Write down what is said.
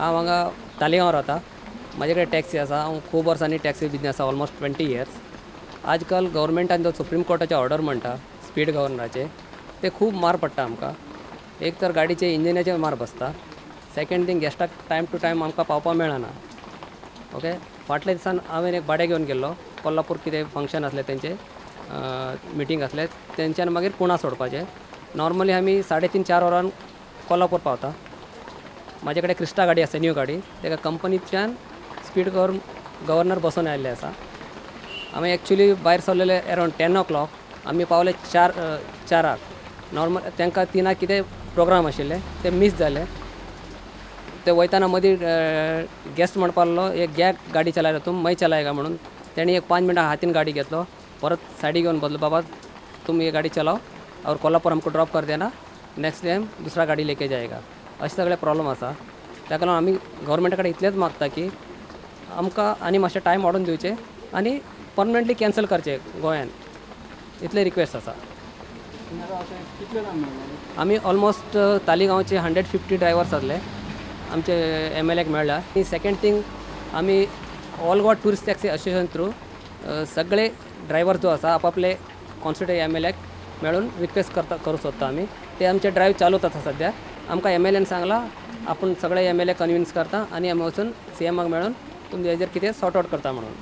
हांव हांगा तालिगांव रावता. म्हाजे कडेन टॅक्सी आसा. हांव खूब वर्सांनी टॅक्सी बिझनेस आसा, ऑलमोस्ट 20 इयर्स. आजकाल गव्हर्मेंटान जो सुप्रीम कोर्टाचे ऑर्डर म्हणटा स्पीड गव्हर्नराचे, ते खूब मार पडटा आमकां. एक तर गाडीचे इंजिनाचेर मार बसता. सेकंड थिंग, गेस्टाक टायम टू टायम आमकां पावपाक मेळना. ओके, फाटल्या दिसान हांवें एक भाडें घेवन गेल्लो. कोल्हापूर कितें फंक्शन आसलें तेंचें, मिटींग आसलें, तेंच्यान मागीर पुणा सोडपाचें. नॉर्मली आमी 3.5-4 वरान कोल्हापूर पावता. म्हाजे कडेन क्रिस्टा गाडी आसा, न्यू गाडी. ताका कंपनीच्यान स्पीड गव्हर्नर बसोवन आयिल्ले आसा. आमी एक्चुली भायर सरलेले अरावंड 10 o'clock. आमी पावले चाराक. नॉर्मल तांकां 3 कितें प्रोग्राम आशिल्ले, ते मिस जाले. ते वयताना मदीं गेस्ट म्हणपा लागलो, एक घ्या गाडी चलायला तुम, मैं चलायगा म्हणून. तेणी एक 5 मिनटां हातीन गाडी घेतलो, परत सायडी घेवन बदलो, बाबा तुम ये गाडी चलाओ और कोल्हापूर हमको ड्रॉप कर देना, नेक्स्ट टायम दुसरा गाडी लेके जायगा. अशे सगळे प्रॉब्लम आसा. ताका लागून आमी गव्हर्मेंटा कडेन इतलेंच मागता की आमकां आनी मातशे टायम वाडोवन दिवचे आनी परमनंटली कॅन्सल करचे गोंयान. इतले रिक्वेस्ट आसा. आमी ऑलमोस्ट तालिगांवचे 150 ड्रायव्हर्स आसले आमचे MLAक मेळ्ळा. आनी सेकंड थिंग, आमी all Goa tourist taxi association through सगळे ड्रायव्हर जो आसा आपापले कॉन्स्टिट्युएंट MLAक मेळून रिक्वेस्ट करूं सोदता आमी. ते आमचे ड्रायव्ह चालूच आसा सद्या. आमकां MLAन सांगला आपण सगळे MLA कन्विन्स करता आनी आमी वचून CMाक मेळून तुमचे हेजेर कितें सॉर्ट आउट करता म्हणून.